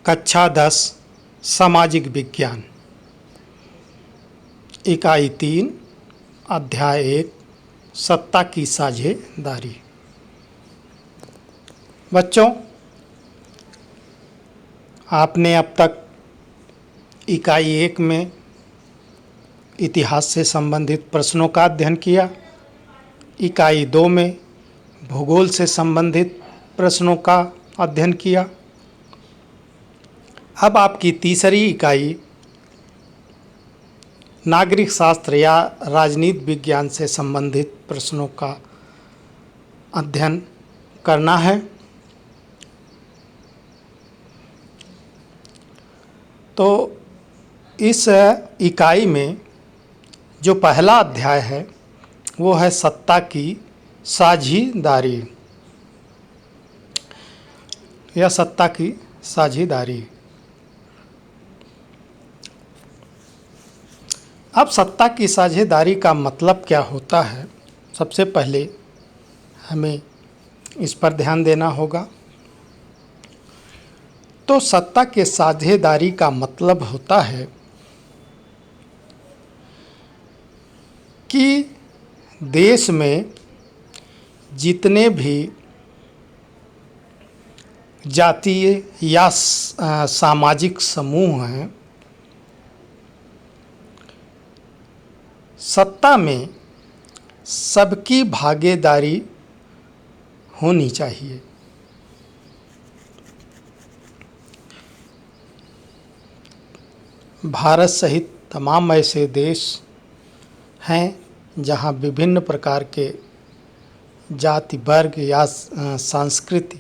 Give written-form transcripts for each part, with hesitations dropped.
कक्षा 10 सामाजिक विज्ञान इकाई 3 अध्याय 1 सत्ता की साझेदारी। बच्चों, आपने अब तक इकाई 1 में इतिहास से संबंधित प्रश्नों का अध्ययन किया। इकाई 2 में भूगोल से संबंधित प्रश्नों का अध्ययन किया। अब आपकी तीसरी इकाई नागरिक शास्त्र या राजनीति विज्ञान से संबंधित प्रश्नों का अध्ययन करना है। तो इस इकाई में जो पहला अध्याय है वो है सत्ता की साझेदारी या सत्ता की साझेदारी। अब सत्ता की साझेदारी का मतलब क्या होता है, सबसे पहले हमें इस पर ध्यान देना होगा। तो सत्ता के साझेदारी का मतलब होता है कि देश में जितने भी जातीय या सामाजिक समूह हैं, सत्ता में सबकी भागीदारी होनी चाहिए। भारत सहित तमाम ऐसे देश हैं जहां विभिन्न प्रकार के जाति वर्ग या संस्कृति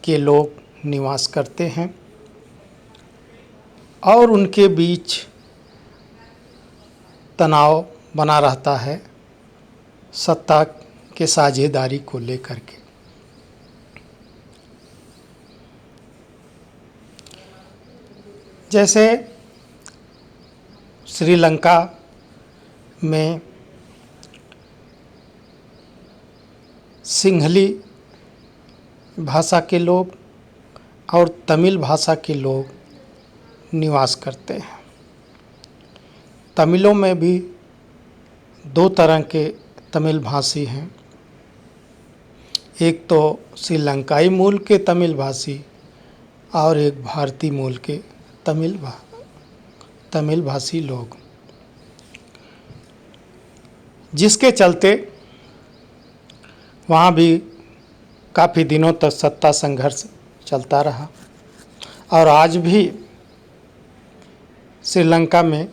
के लोग निवास करते हैं और उनके बीच तनाव बना रहता है सत्ता के साझेदारी को लेकर के। जैसे श्रीलंका में सिंहली भाषा के लोग और तमिल भाषा के लोग निवास करते हैं। तमिलों में भी दो तरह के तमिल भाषी हैं, एक तो श्रीलंकाई मूल के तमिल भाषी और एक भारतीय मूल के तमिल भाषी लोग, जिसके चलते वहाँ भी काफ़ी दिनों तक सत्ता संघर्ष चलता रहा और आज भी श्रीलंका में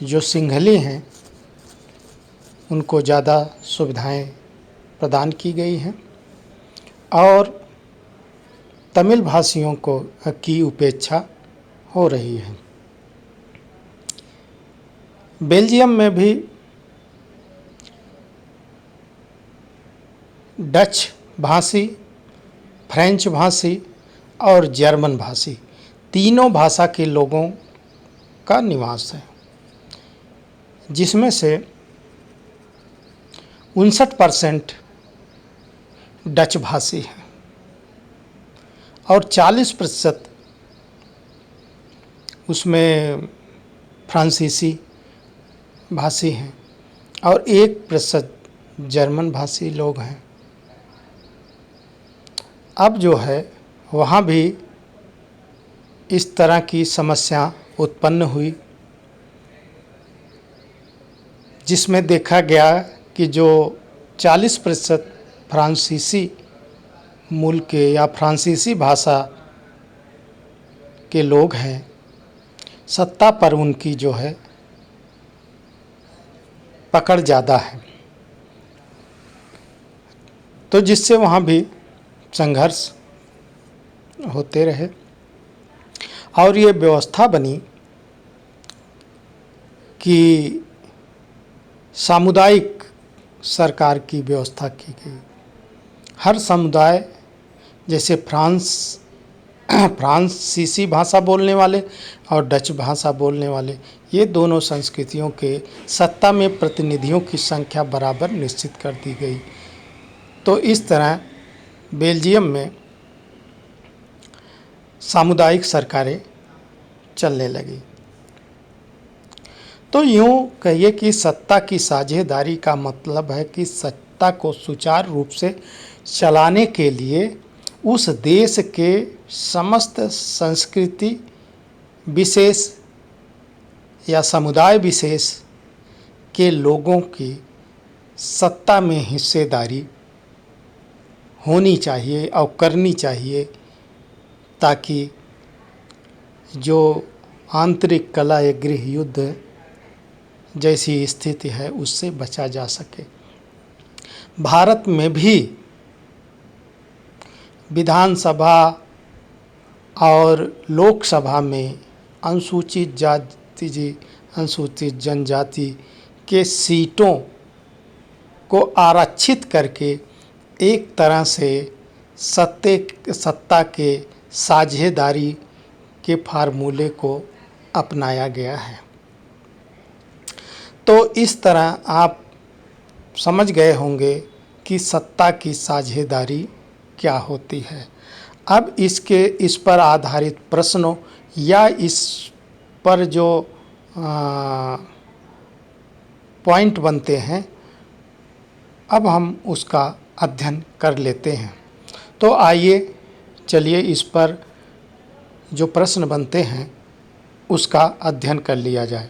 जो सिंहली हैं उनको ज़्यादा सुविधाएं प्रदान की गई हैं और तमिल भाषियों की उपेक्षा हो रही है। बेल्जियम में भी डच भाषी, फ्रेंच भाषी और जर्मन भाषी तीनों भाषा के लोगों का निवास है, जिसमें से 59% डच भाषी हैं और 40% उसमें फ्रांसीसी भाषी हैं और 1% जर्मन भाषी लोग हैं। अब जो है वहाँ भी इस तरह की समस्या उत्पन्न हुई, जिसमें देखा गया कि जो 40% फ्रांसीसी मूल के या फ्रांसीसी भाषा के लोग हैं, सत्ता पर उनकी जो है पकड़ ज़्यादा है, तो जिससे वहाँ भी संघर्ष होते रहे और ये व्यवस्था बनी कि सामुदायिक सरकार की व्यवस्था की गई। हर समुदाय, जैसे फ्रांसीसी भाषा बोलने वाले और डच भाषा बोलने वाले, ये दोनों संस्कृतियों के सत्ता में प्रतिनिधियों की संख्या बराबर निश्चित कर दी गई। तो इस तरह बेल्जियम में सामुदायिक सरकारें चलने लगी। तो यूँ कहिए कि सत्ता की साझेदारी का मतलब है कि सत्ता को सुचारू रूप से चलाने के लिए उस देश के समस्त संस्कृति विशेष या समुदाय विशेष के लोगों की सत्ता में हिस्सेदारी होनी चाहिए और करनी चाहिए, ताकि जो आंतरिक कलह या गृह युद्ध जैसी स्थिति है उससे बचा जा सके। भारत में भी विधानसभा और लोकसभा में अनुसूचित जाति अनुसूचित जनजाति के सीटों को आरक्षित करके एक तरह से सत्ता के साझेदारी के फार्मूले को अपनाया गया है। तो इस तरह आप समझ गए होंगे कि सत्ता की साझेदारी क्या होती है। अब इस पर आधारित प्रश्नों या इस पर जो पॉइंट बनते हैं, अब हम उसका अध्ययन कर लेते हैं। तो आइए चलिए इस पर जो प्रश्न बनते हैं उसका अध्ययन कर लिया जाए।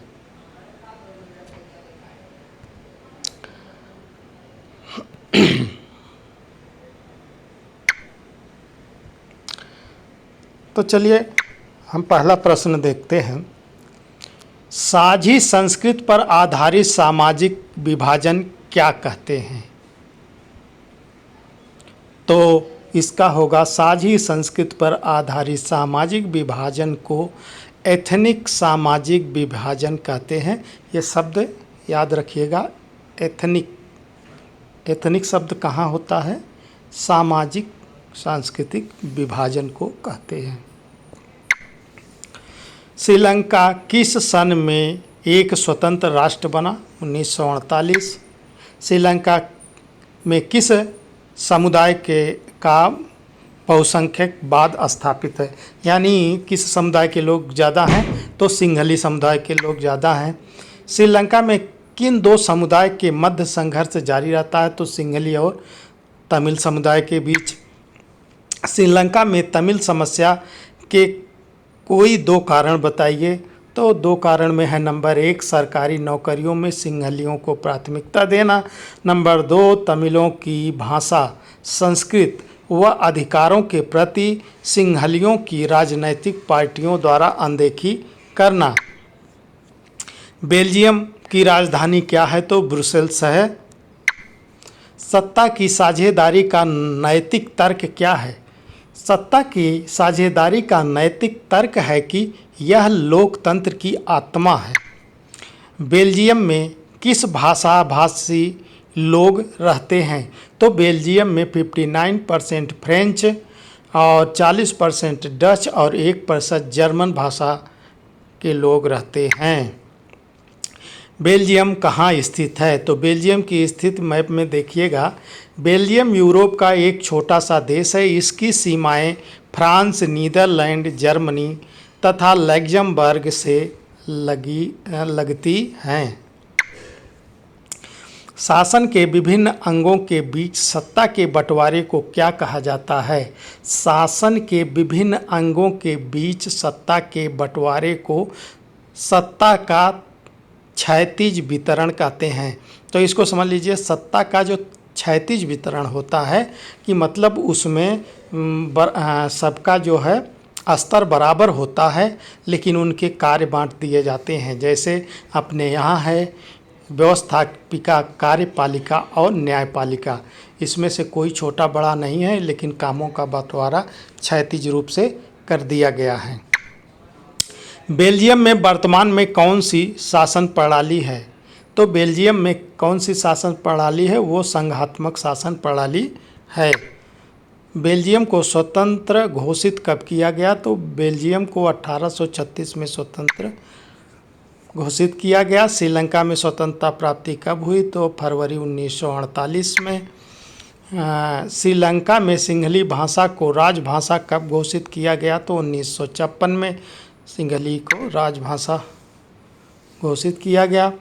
तो चलिए हम पहला प्रश्न देखते हैं। साझी संस्कृति पर आधारित सामाजिक विभाजन क्या कहते हैं? तो इसका होगा साझी संस्कृति पर आधारित सामाजिक विभाजन को एथनिक सामाजिक विभाजन कहते हैं। ये शब्द याद रखिएगा। एथनिक शब्द कहाँ होता है? सामाजिक सांस्कृतिक विभाजन को कहते हैं। श्रीलंका किस सन में एक स्वतंत्र राष्ट्र बना? 1948। श्रीलंका में किस समुदाय का बहुसंख्यकवाद स्थापित है? यानी किस समुदाय के लोग ज़्यादा हैं? तो सिंहली समुदाय के लोग ज़्यादा हैं। श्रीलंका में किन दो समुदाय के मध्य संघर्ष जारी रहता है? तो सिंहली और तमिल समुदाय के बीच। श्रीलंका में तमिल समस्या के कोई दो कारण बताइए। तो दो कारण में है, नंबर 1 सरकारी नौकरियों में सिंहलियों को प्राथमिकता देना, नंबर 2 तमिलों की भाषा, संस्कृति व अधिकारों के प्रति सिंहलियों की राजनैतिक पार्टियों द्वारा अनदेखी करना। बेल्जियम की राजधानी क्या है? तो ब्रुसेल्स है। सत्ता की साझेदारी का नैतिक तर्क क्या है? सत्ता की साझेदारी का नैतिक तर्क है कि यह लोकतंत्र की आत्मा है। बेल्जियम में किस भाषी लोग रहते हैं? तो बेल्जियम में 59% फ्रेंच और 40% डच और 1% जर्मन भाषा के लोग रहते हैं। बेल्जियम कहाँ स्थित है? तो बेल्जियम की स्थिति मैप में देखिएगा। बेल्जियम यूरोप का एक छोटा सा देश है। इसकी सीमाएं फ्रांस, नीदरलैंड, जर्मनी तथा लग्जमबर्ग से लगती हैं। शासन के विभिन्न अंगों के बीच सत्ता के बंटवारे को क्या कहा जाता है? शासन के विभिन्न अंगों के बीच सत्ता के बंटवारे को सत्ता का क्षैतिज वितरण कहते हैं। तो इसको समझ लीजिए, सत्ता का जो क्षैतिज वितरण होता है कि मतलब उसमें सबका जो है स्तर बराबर होता है, लेकिन उनके कार्य बांट दिए जाते हैं। जैसे अपने यहाँ है व्यवस्थापिका, कार्यपालिका और न्यायपालिका। इसमें से कोई छोटा बड़ा नहीं है, लेकिन कामों का बंटवारा क्षैतिज रूप से कर दिया गया है। बेल्जियम में वर्तमान में कौन सी शासन प्रणाली है? तो बेल्जियम में कौन सी शासन प्रणाली है? वो संघात्मक शासन प्रणाली है। बेल्जियम को स्वतंत्र घोषित कब किया गया? तो बेल्जियम को 1836 में स्वतंत्र घोषित किया गया। श्रीलंका में स्वतंत्रता प्राप्ति कब हुई? तो फरवरी 1948 में। श्रीलंका में सिंहली भाषा को राजभाषा कब घोषित किया गया? तो 1956 में सिंहली को राजभाषा घोषित किया गया।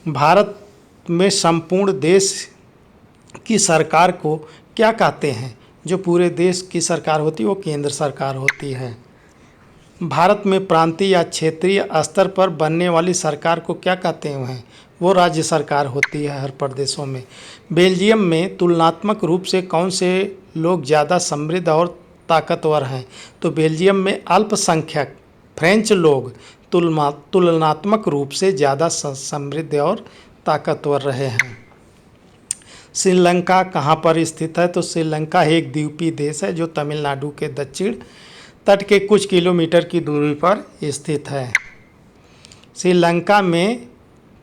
भारत में संपूर्ण देश की सरकार को क्या कहते हैं? जो पूरे देश की सरकार होती है वो केंद्र सरकार होती है। भारत में प्रांतीय या क्षेत्रीय स्तर पर बनने वाली सरकार को क्या कहते हैं? वो राज्य सरकार होती है हर प्रदेशों में। बेल्जियम में तुलनात्मक रूप से कौन से लोग ज़्यादा समृद्ध और ताकतवर हैं? तो बेल्जियम में अल्पसंख्यक फ्रेंच लोग तुलनात्मक रूप से ज़्यादा समृद्ध और ताकतवर रहे हैं। श्रीलंका कहाँ पर स्थित है? तो श्रीलंका एक द्वीपीय देश है जो तमिलनाडु के दक्षिण तट के कुछ किलोमीटर की दूरी पर स्थित है। श्रीलंका में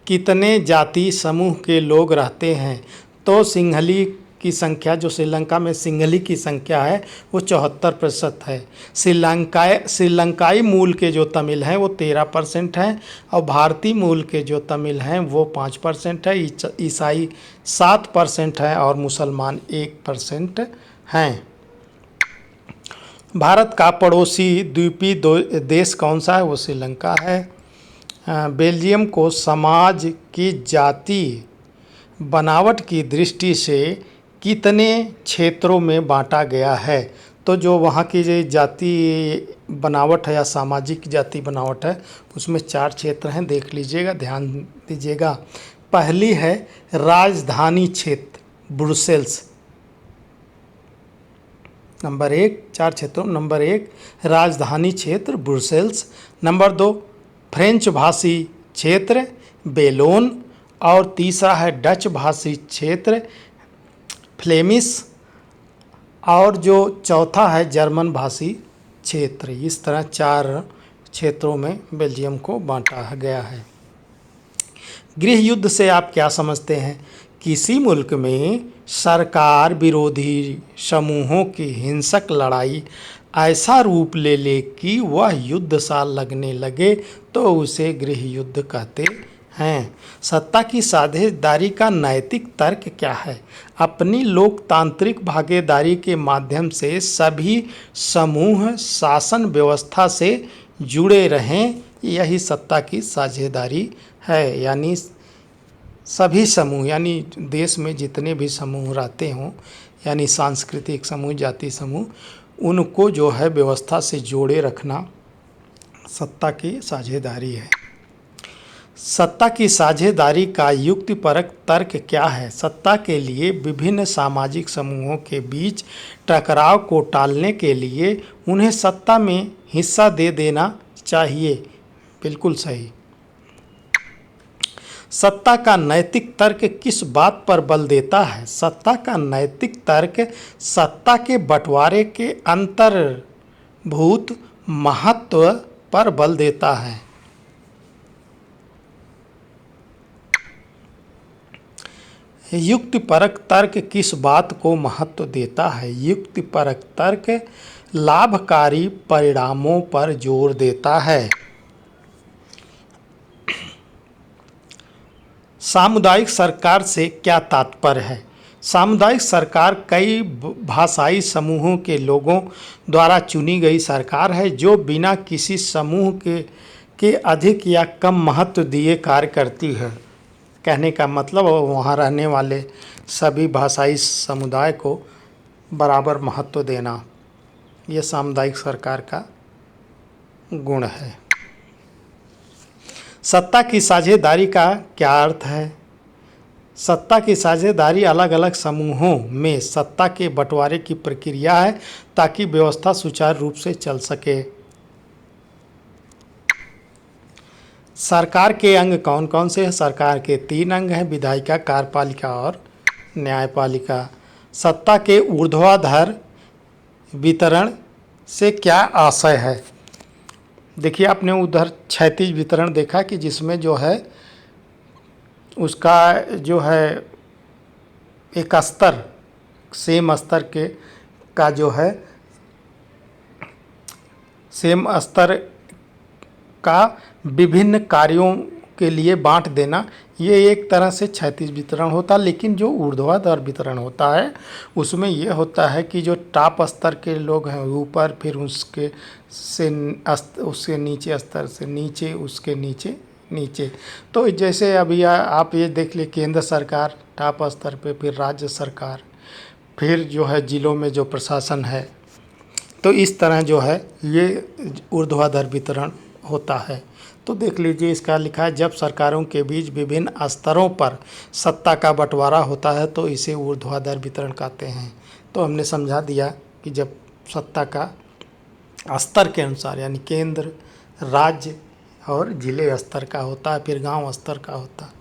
कितने जाति समूह के लोग रहते हैं? तो सिंहली की संख्या, जो श्रीलंका में सिंहली की संख्या है वो 74% है। श्रीलंकाई मूल के जो तमिल हैं वो 13% हैं और भारतीय मूल के जो तमिल हैं वो 5% है। ईसाई 7% है और मुसलमान 1% हैं। भारत का पड़ोसी द्वीपीय देश कौन सा है? वो श्रीलंका है। बेल्जियम को समाज की जाति बनावट की दृष्टि से कितने क्षेत्रों में बांटा गया है? तो जो वहाँ की जो जाति बनावट है या सामाजिक जाति बनावट है उसमें 4 क्षेत्र हैं, देख लीजिएगा, ध्यान दीजिएगा। पहली है राजधानी क्षेत्र ब्रुसेल्स, नंबर 1, 4 क्षेत्रों। नंबर 1 राजधानी क्षेत्र ब्रुसेल्स, नंबर 2 फ्रेंच भाषी क्षेत्र बेलोन, और तीसरा है डच भाषी क्षेत्र फ्लेमिश, और जो चौथा है जर्मन भाषी क्षेत्र। इस तरह 4 क्षेत्रों में बेल्जियम को बांटा गया है। गृह युद्ध से आप क्या समझते हैं? किसी मुल्क में सरकार विरोधी समूहों की हिंसक लड़ाई ऐसा रूप ले ले कि वह युद्ध सा लगने लगे तो उसे गृह युद्ध कहते हैं। सत्ता की साझेदारी का नैतिक तर्क क्या है? अपनी लोकतांत्रिक भागीदारी के माध्यम से सभी समूह शासन व्यवस्था से जुड़े रहें, यही सत्ता की साझेदारी है। यानी सभी समूह, यानी देश में जितने भी समूह रहते हों, यानी सांस्कृतिक समूह, जाति समूह, उनको जो है व्यवस्था से जोड़े रखना सत्ता की साझेदारी है। सत्ता की साझेदारी का युक्तिपरक तर्क क्या है? सत्ता के लिए विभिन्न सामाजिक समूहों के बीच टकराव को टालने के लिए उन्हें सत्ता में हिस्सा दे देना चाहिए। बिल्कुल सही। सत्ता का नैतिक तर्क किस बात पर बल देता है? सत्ता का नैतिक तर्क सत्ता के बंटवारे के अंतर्भूत महत्व पर बल देता है। युक्तिपरक तर्क किस बात को महत्व देता है? युक्तिपरक तर्क लाभकारी परिणामों पर जोर देता है। सामुदायिक सरकार से क्या तात्पर्य है? सामुदायिक सरकार कई भाषाई समूहों के लोगों द्वारा चुनी गई सरकार है जो बिना किसी समूह के अधिक या कम महत्व दिए कार्य करती है। कहने का मतलब वहाँ रहने वाले सभी भाषाई समुदाय को बराबर महत्व देना, यह सामुदायिक सरकार का गुण है। सत्ता की साझेदारी का क्या अर्थ है? सत्ता की साझेदारी अलग अलग समूहों में सत्ता के बंटवारे की प्रक्रिया है ताकि व्यवस्था सुचारू रूप से चल सके। सरकार के अंग कौन कौन से हैं? सरकार के 3 अंग हैं, विधायिका, कार्यपालिका और न्यायपालिका। सत्ता के ऊर्ध्वाधर वितरण से क्या आशय है? देखिए, आपने उधर क्षैतिज वितरण देखा कि जिसमें जो है उसका जो है एक स्तर, सेम स्तर के का जो है सेम स्तर का विभिन्न कार्यों के लिए बांट देना, ये एक तरह से क्षैतिज वितरण होता है। लेकिन जो ऊर्ध्वाधर वितरण होता है उसमें ये होता है कि जो टॉप स्तर के लोग हैं ऊपर, फिर उसके नीचे स्तर से नीचे, उसके नीचे नीचे। तो जैसे अभी आप ये देख ले, केंद्र सरकार टॉप स्तर पे, फिर राज्य सरकार, फिर जो है जिलों में जो प्रशासन है, तो इस तरह जो है ये ऊर्ध्वाधर वितरण होता है। तो देख लीजिए, इसका लिखा है जब सरकारों के बीच विभिन्न स्तरों पर सत्ता का बंटवारा होता है तो इसे ऊर्ध्वाधर वितरण कहते हैं। तो हमने समझा दिया कि जब सत्ता का स्तर के अनुसार, यानी केंद्र, राज्य और जिले स्तर का होता है, फिर गांव स्तर का होता है।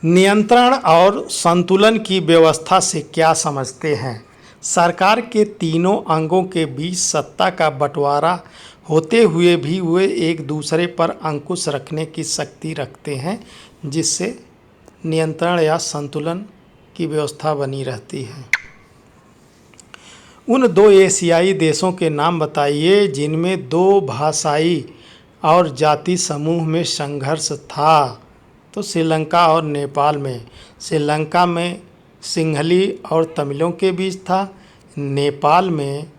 नियंत्रण और संतुलन की व्यवस्था से क्या समझते हैं? सरकार के तीनों अंगों के बीच सत्ता का बंटवारा होते हुए भी वे एक दूसरे पर अंकुश रखने की शक्ति रखते हैं, जिससे नियंत्रण या संतुलन की व्यवस्था बनी रहती है। उन दो एशियाई देशों के नाम बताइए जिनमें दो भाषाई और जाति समूह में संघर्ष था। तो श्रीलंका और नेपाल में। श्रीलंका में सिंहली और तमिलों के बीच था, नेपाल में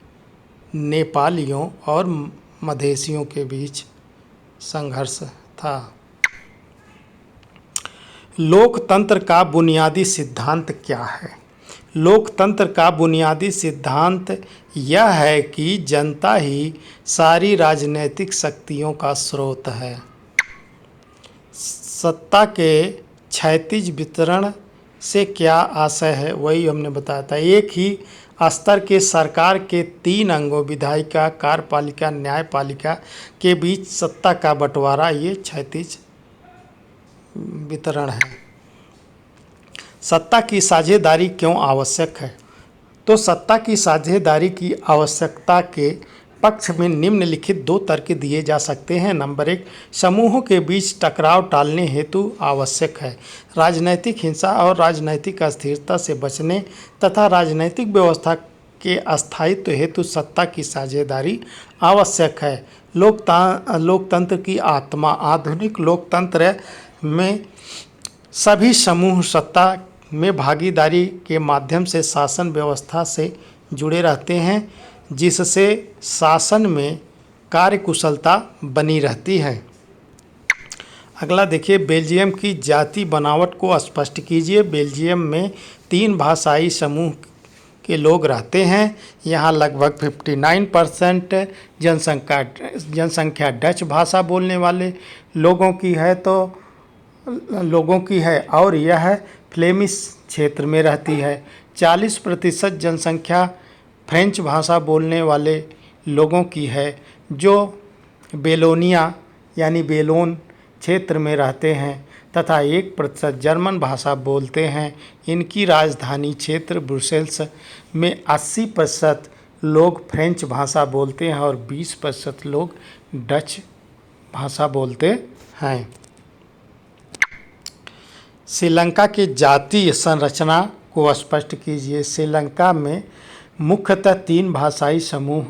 नेपालियों और मधेसियों के बीच संघर्ष था। लोकतंत्र का बुनियादी सिद्धांत क्या है? लोकतंत्र का बुनियादी सिद्धांत यह है कि जनता ही सारी राजनीतिक शक्तियों का स्रोत है। सत्ता के क्षैतिज वितरण से क्या आशय है, वही हमने बताया था। एक ही स्तर के सरकार के तीन अंगों विधायिका, कार्यपालिका, न्यायपालिका के बीच सत्ता का बंटवारा, ये क्षैतिज वितरण है। सत्ता की साझेदारी क्यों आवश्यक है? तो सत्ता की साझेदारी की आवश्यकता के पक्ष में निम्नलिखित दो तर्क दिए जा सकते हैं। नंबर 1, समूहों के बीच टकराव टालने हेतु आवश्यक है। राजनैतिक हिंसा और राजनैतिक अस्थिरता से बचने तथा राजनैतिक व्यवस्था के स्थायित्व हेतु सत्ता की साझेदारी आवश्यक है। लोकतंत्र की आत्मा। आधुनिक लोकतंत्र में सभी समूह सत्ता में भागीदारी के माध्यम से शासन व्यवस्था से जुड़े रहते हैं, जिससे शासन में कार्यकुशलता बनी रहती है। अगला देखिए, बेल्जियम की जाति बनावट को स्पष्ट कीजिए। बेल्जियम में 3 भाषाई समूह के लोग रहते हैं। यहाँ लगभग 59% जनसंख्या डच भाषा बोलने वाले लोगों की है और यह फ्लेमिश क्षेत्र में रहती है। 40% जनसंख्या फ्रेंच भाषा बोलने वाले लोगों की है, जो बेलोनिया यानी बेलोन क्षेत्र में रहते हैं, तथा 1% जर्मन भाषा बोलते हैं। इनकी राजधानी क्षेत्र ब्रुसेल्स में 80% लोग फ्रेंच भाषा बोलते हैं और 20% लोग डच भाषा बोलते हैं। श्रीलंका की जातीय संरचना को स्पष्ट कीजिए। श्रीलंका में मुख्यतः 3 भाषाई समूह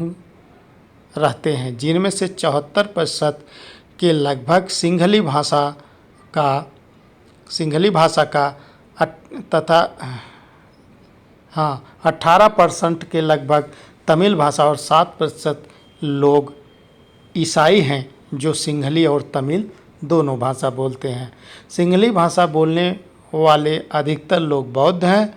रहते हैं, जिनमें से 74% के लगभग सिंहली भाषा का तथा 18% के लगभग तमिल भाषा और 7% लोग ईसाई हैं, जो सिंहली और तमिल दोनों भाषा बोलते हैं। सिंहली भाषा बोलने वाले अधिकतर लोग बौद्ध हैं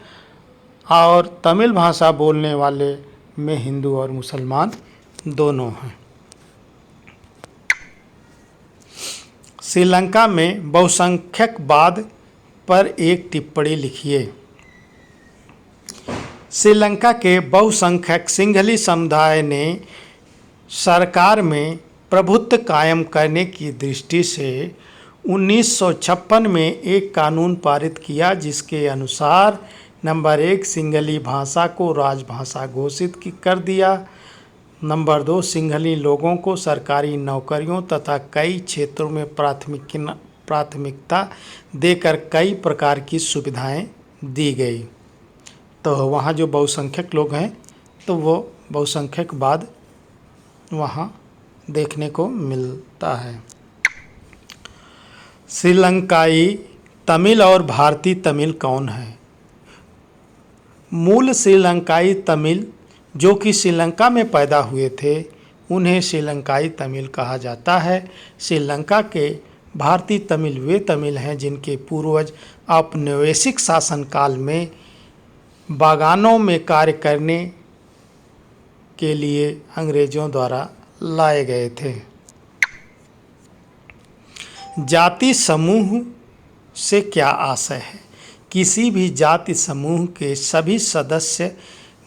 और तमिल भाषा बोलने वाले में हिंदू और मुसलमान दोनों हैं। श्रीलंका में बहुसंख्यकवाद पर एक टिप्पणी लिखिए। श्रीलंका के बहुसंख्यक सिंहली समुदाय ने सरकार में प्रभुत्व कायम करने की दृष्टि से 1956 में एक कानून पारित किया, जिसके अनुसार नंबर 1, सिंहली भाषा को राजभाषा घोषित कर दिया। नंबर 2, सिंहली लोगों को सरकारी नौकरियों तथा कई क्षेत्रों में प्राथमिकता देकर कई प्रकार की सुविधाएं दी गई। तो वहाँ जो बहुसंख्यक लोग हैं, तो वो बहुसंख्यकवाद वहाँ देखने को मिलता है। श्रीलंकाई तमिल और भारतीय तमिल कौन है? मूल श्रीलंकाई तमिल जो कि श्रीलंका में पैदा हुए थे, उन्हें श्रीलंकाई तमिल कहा जाता है। श्रीलंका के भारतीय तमिल वे तमिल हैं जिनके पूर्वज औपनिवेशिक शासनकाल में बागानों में कार्य करने के लिए अंग्रेजों द्वारा लाए गए थे। जाति समूह से क्या आशय है? किसी भी जाति समूह के सभी सदस्य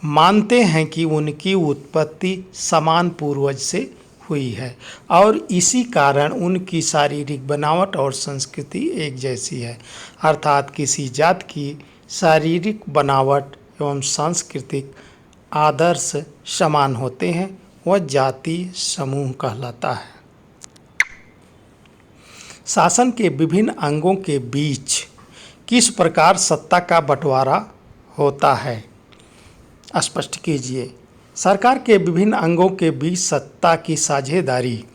मानते हैं कि उनकी उत्पत्ति समान पूर्वज से हुई है और इसी कारण उनकी शारीरिक बनावट और संस्कृति एक जैसी है। अर्थात किसी जात की शारीरिक बनावट एवं सांस्कृतिक आदर्श समान होते हैं, वह जाति समूह कहलाता है। शासन के विभिन्न अंगों के बीच किस प्रकार सत्ता का बंटवारा होता है? स्पष्ट कीजिए। सरकार के विभिन्न अंगों के बीच सत्ता की साझेदारी।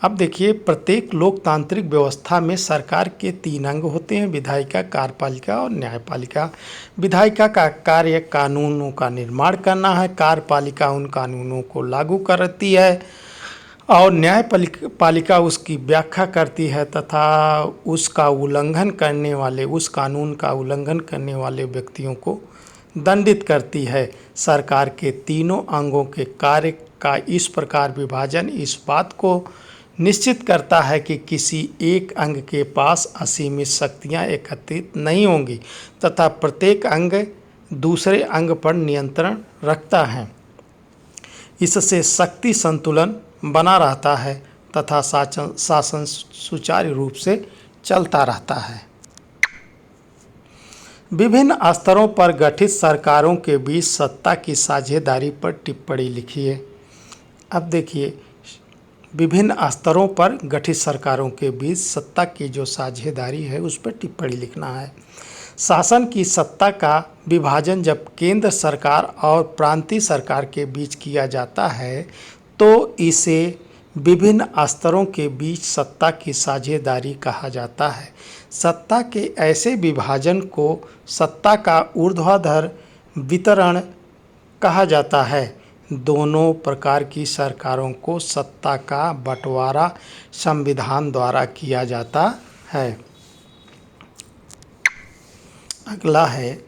अब देखिए, प्रत्येक लोकतांत्रिक व्यवस्था में सरकार के 3 अंग होते हैं: विधायिका, कार्यपालिका और न्यायपालिका। विधायिका का कार्य कानूनों का निर्माण करना है, कार्यपालिका उन कानूनों को लागू करती है और न्यायपालिका उसकी व्याख्या करती है तथा उस कानून का उल्लंघन करने वाले व्यक्तियों को दंडित करती है। सरकार के तीनों अंगों के कार्य का इस प्रकार विभाजन इस बात को निश्चित करता है कि किसी एक अंग के पास असीमित शक्तियां एकत्रित नहीं होंगी तथा प्रत्येक अंग दूसरे अंग पर नियंत्रण रखता है। इससे शक्ति संतुलन बना रहता है तथा शासन सुचारू रूप से चलता रहता है। विभिन्न स्तरों पर गठित सरकारों के बीच सत्ता की साझेदारी पर टिप्पणी लिखिए। अब देखिए, विभिन्न स्तरों पर गठित सरकारों के बीच सत्ता की जो साझेदारी है उस पर टिप्पणी लिखना है। शासन की सत्ता का विभाजन जब केंद्र सरकार और प्रांतीय सरकार के बीच किया जाता है तो इसे विभिन्न स्तरों के बीच सत्ता की साझेदारी कहा जाता है। सत्ता के ऐसे विभाजन को सत्ता का ऊर्ध्वाधर वितरण कहा जाता है। दोनों प्रकार की सरकारों को सत्ता का बंटवारा संविधान द्वारा किया जाता है। अगला है,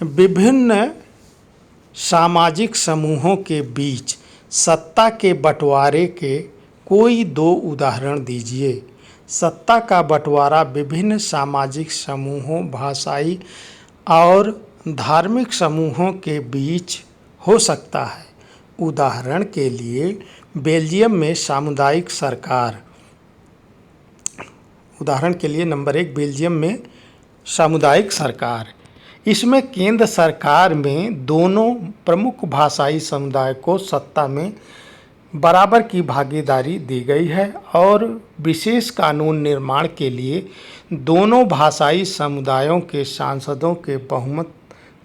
विभिन्न सामाजिक समूहों के बीच सत्ता के बंटवारे के कोई 2 उदाहरण दीजिए। सत्ता का बंटवारा विभिन्न सामाजिक समूहों, भाषाई और धार्मिक समूहों के बीच हो सकता है। उदाहरण के लिए बेल्जियम में सामुदायिक सरकार। उदाहरण के लिए नंबर 1, बेल्जियम में सामुदायिक सरकार। इसमें केंद्र सरकार में दोनों प्रमुख भाषाई समुदाय को सत्ता में बराबर की भागीदारी दी गई है और विशेष कानून निर्माण के लिए दोनों भाषाई समुदायों के सांसदों के बहुमत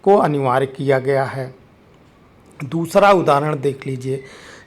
को अनिवार्य किया गया है। दूसरा उदाहरण देख लीजिए,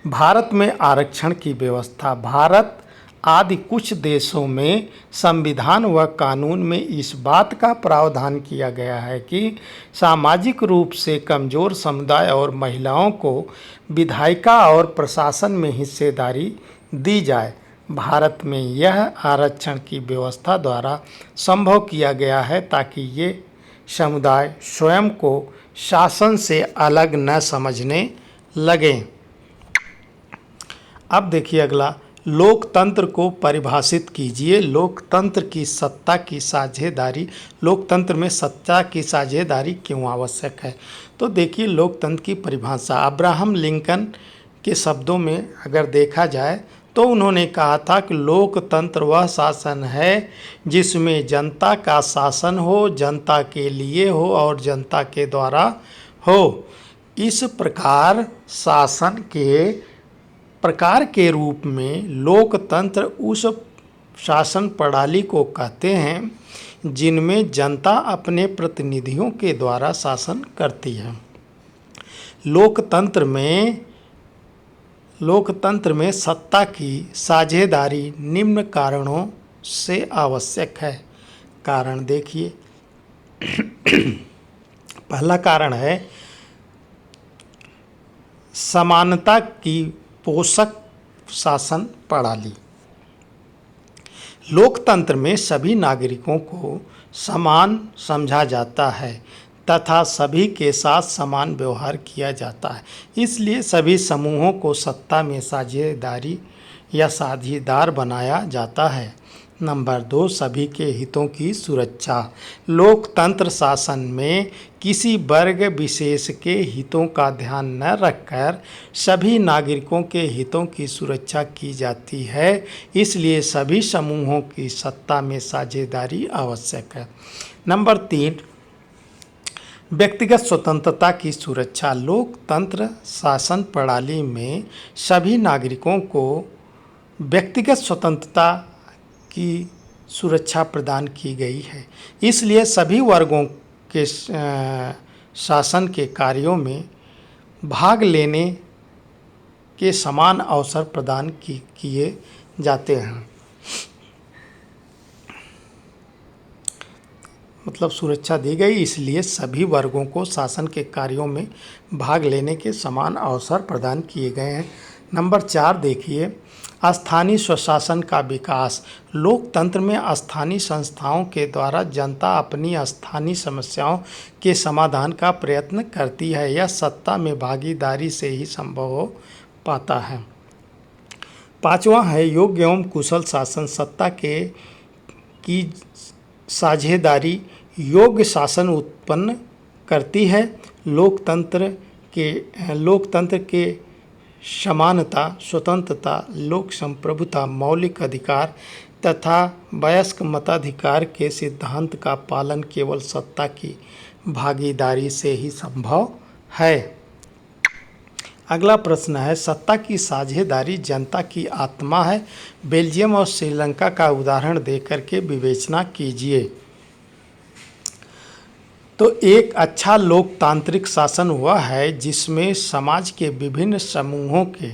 भारत में आरक्षण की व्यवस्था। भारत आदि कुछ देशों में संविधान व कानून में इस बात का प्रावधान किया गया है कि सामाजिक रूप से कमज़ोर समुदाय और महिलाओं को विधायिका और प्रशासन में हिस्सेदारी दी जाए। भारत में यह आरक्षण की व्यवस्था द्वारा संभव किया गया है ताकि ये समुदाय स्वयं को शासन से अलग न समझने लगें। अब देखिए अगला, लोकतंत्र को परिभाषित कीजिए। लोकतंत्र की सत्ता की साझेदारी। लोकतंत्र में सत्ता की साझेदारी क्यों आवश्यक है? तो देखिए, लोकतंत्र की परिभाषा अब्राहम लिंकन के शब्दों में अगर देखा जाए तो उन्होंने कहा था कि लोकतंत्र वह शासन है जिसमें जनता का शासन हो, जनता के लिए हो और जनता के द्वारा हो। इस प्रकार शासन के प्रकार के रूप में लोकतंत्र उस शासन प्रणाली को कहते हैं जिनमें जनता अपने प्रतिनिधियों के द्वारा शासन करती है। लोकतंत्र में लोकतंत्र में सत्ता की साझेदारी निम्न कारणों से आवश्यक है। कारण देखिए, पहला कारण है समानता की पोषक शासन प्रणाली। लोकतंत्र में सभी नागरिकों को समान समझा जाता है तथा सभी के साथ समान व्यवहार किया जाता है। इसलिए सभी समूहों को सत्ता में साझेदारी या साझेदार बनाया जाता है। नंबर 2, सभी के हितों की सुरक्षा। लोकतंत्र शासन में किसी वर्ग विशेष के हितों का ध्यान न रखकर सभी नागरिकों के हितों की सुरक्षा की जाती है। इसलिए सभी समूहों की सत्ता में साझेदारी आवश्यक है। नंबर 3, व्यक्तिगत स्वतंत्रता की सुरक्षा। लोकतंत्र शासन प्रणाली में सभी नागरिकों को व्यक्तिगत स्वतंत्रता की सुरक्षा प्रदान की गई है। इसलिए सभी वर्गों के शासन के कार्यों में भाग लेने के समान अवसर प्रदान किए जाते हैं। मतलब सुरक्षा दी गई, इसलिए सभी वर्गों को शासन के कार्यों में भाग लेने के समान अवसर प्रदान किए गए हैं। नंबर 4 देखिए, स्थानीय स्वशासन का विकास। लोकतंत्र में स्थानीय संस्थाओं के द्वारा जनता अपनी स्थानीय समस्याओं के समाधान का प्रयत्न करती है। यह सत्ता में भागीदारी से ही संभव हो पाता है। 5वां है योग्य एवं कुशल शासन। सत्ता की साझेदारी योग्य शासन उत्पन्न करती है। लोकतंत्र के समानता, स्वतंत्रता, लोक संप्रभुता, मौलिक अधिकार तथा वयस्क मताधिकार के सिद्धांत का पालन केवल सत्ता की भागीदारी से ही संभव है। अगला प्रश्न है, सत्ता की साझेदारी जनता की आत्मा है। बेल्जियम और श्रीलंका का उदाहरण देकर के विवेचना कीजिए। तो एक अच्छा लोकतांत्रिक शासन वह है जिसमें समाज के विभिन्न समूहों के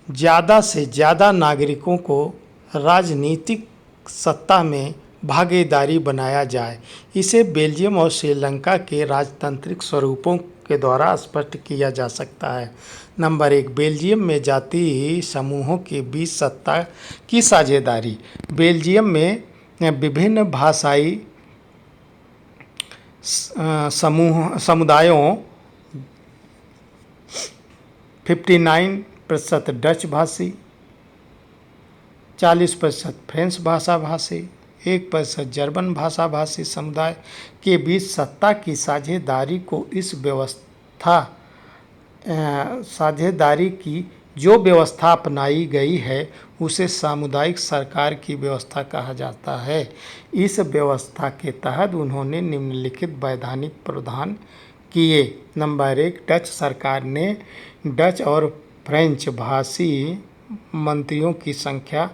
ज़्यादा से ज़्यादा नागरिकों को राजनीतिक सत्ता में भागीदारी बनाया जाए। इसे बेल्जियम और श्रीलंका के राजतांत्रिक स्वरूपों के द्वारा स्पष्ट किया जा सकता है। नंबर 1, बेल्जियम में जातीय समूहों के बीच सत्ता की साझेदारी। बेल्जियम में विभिन्न भाषाई समुदायों 59% डच भाषी, 40% फ्रेंच भाषा भाषी, 1% जर्मन भाषा भाषी समुदाय के बीच सत्ता की साझेदारी को इस साझेदारी की जो व्यवस्था अपनाई गई है उसे सामुदायिक सरकार की व्यवस्था कहा जाता है। इस व्यवस्था के तहत उन्होंने निम्नलिखित वैधानिक प्रावधान किए। नंबर 1, डच सरकार ने डच और फ्रेंच भाषी मंत्रियों की संख्या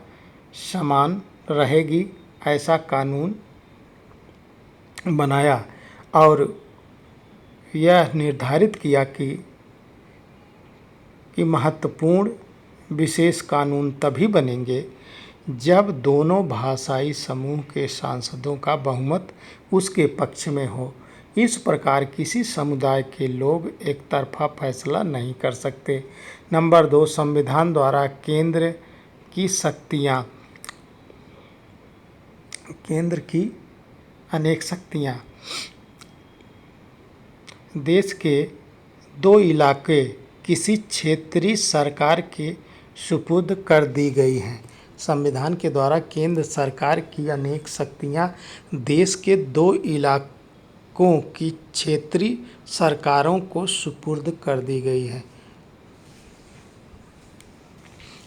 समान रहेगी ऐसा कानून बनाया और यह निर्धारित किया कि महत्वपूर्ण विशेष कानून तभी बनेंगे जब दोनों भाषाई समूह के सांसदों का बहुमत उसके पक्ष में हो। इस प्रकार किसी समुदाय के लोग एक तरफा फैसला नहीं कर सकते। नंबर 2, संविधान द्वारा केंद्र की अनेक शक्तियाँ देश के 2 इलाके किसी क्षेत्रीय सरकार के सुपुर्द कर दी गई हैं। संविधान के द्वारा केंद्र सरकार की अनेक शक्तियाँ देश के 2 इलाकों की क्षेत्रीय सरकारों को सुपुर्द कर दी गई है।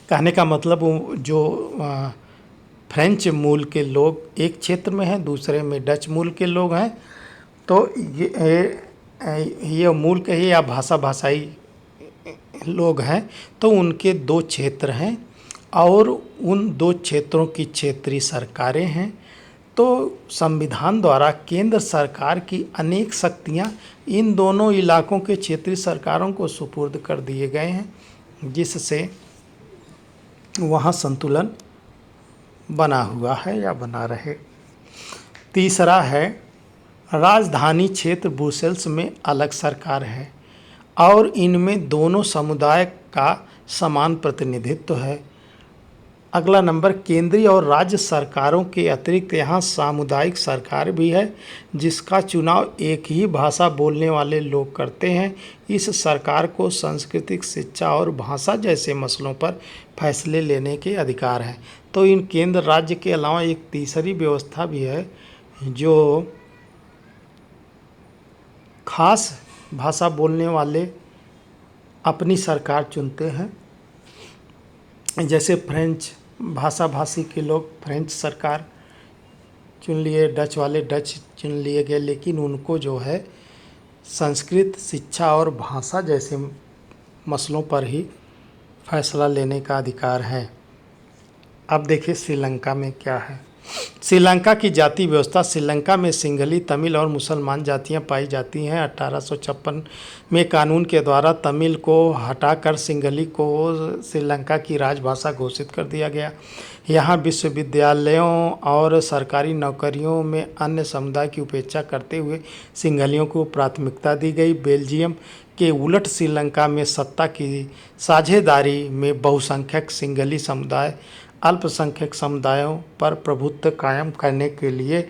कहने का मतलब जो फ्रेंच मूल के लोग एक क्षेत्र में हैं, दूसरे में डच मूल के लोग हैं, तो ये मूल के ही या भाषाई लोग हैं, तो उनके 2 क्षेत्र हैं और उन 2 क्षेत्रों की क्षेत्रीय सरकारें हैं। तो संविधान द्वारा केंद्र सरकार की अनेक शक्तियां इन दोनों इलाकों के क्षेत्रीय सरकारों को सुपुर्द कर दिए गए हैं। जिससे वहाँ संतुलन बना हुआ है या बना रहे। तीसरा है, राजधानी क्षेत्र ब्रुसेल्स में अलग सरकार है और इनमें दोनों समुदाय का समान प्रतिनिधित्व है। अगला नंबर, केंद्रीय और राज्य सरकारों के अतिरिक्त यहाँ सामुदायिक सरकार भी है जिसका चुनाव एक ही भाषा बोलने वाले लोग करते हैं। इस सरकार को सांस्कृतिक, शिक्षा और भाषा जैसे मसलों पर फैसले लेने के अधिकार हैं। तो इन केंद्र राज्य के अलावा एक तीसरी व्यवस्था भी है जो खास भाषा बोलने वाले अपनी सरकार चुनते हैं। जैसे फ्रेंच भाषा भाषी के लोग फ्रेंच सरकार चुन लिए, डच वाले डच चुन लिए गए, लेकिन उनको जो है संस्कृत, शिक्षा और भाषा जैसे मसलों पर ही फैसला लेने का अधिकार है। अब देखिए श्रीलंका में क्या है। श्रीलंका की जाति व्यवस्था। श्रीलंका में सिंघली, तमिल और मुसलमान जातियां पाई जाती हैं। 1856 में कानून के द्वारा तमिल को हटाकर सिंघली को श्रीलंका की राजभाषा घोषित कर दिया गया। यहाँ विश्वविद्यालयों और सरकारी नौकरियों में अन्य समुदाय की उपेक्षा करते हुए सिंघलियों को प्राथमिकता दी गई। बेल्जियम के उलट श्रीलंका में सत्ता की साझेदारी में बहुसंख्यक सिंघली समुदाय अल्पसंख्यक समुदायों पर प्रभुत्व कायम करने के लिए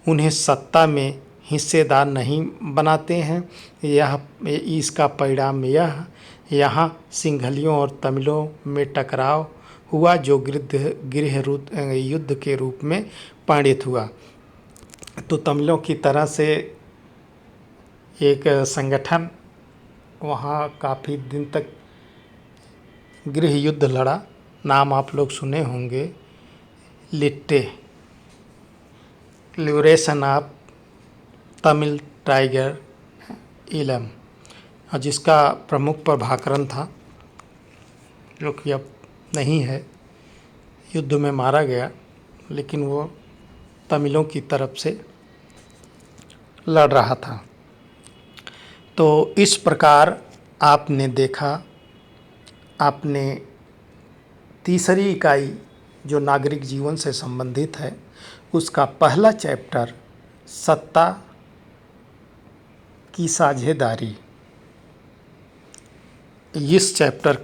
उन्हें सत्ता में हिस्सेदार नहीं बनाते हैं। इसका परिणाम यहाँ सिंघलियों और तमिलों में टकराव हुआ जो गृह युद्ध के रूप में पांडित हुआ। तो तमिलों की तरह से एक संगठन वहाँ काफ़ी दिन तक गृह युद्ध लड़ा। नाम आप लोग सुने होंगे, लिट्टे, लिबरेशन ऑफ तमिल टाइगर इलम, जिसका प्रमुख प्रभाकरण था, जो कि अब नहीं है, युद्ध में मारा गया, लेकिन वो तमिलों की तरफ से लड़ रहा था। तो इस प्रकार आपने देखा, आपने तीसरी इकाई जो नागरिक जीवन से संबंधित है उसका पहला चैप्टर सत्ता की साझेदारी, इस चैप्टर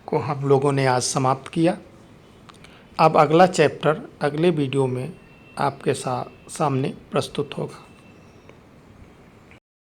को हम लोगों ने आज समाप्त किया। अब अगला चैप्टर अगले वीडियो में आपके सामने प्रस्तुत होगा।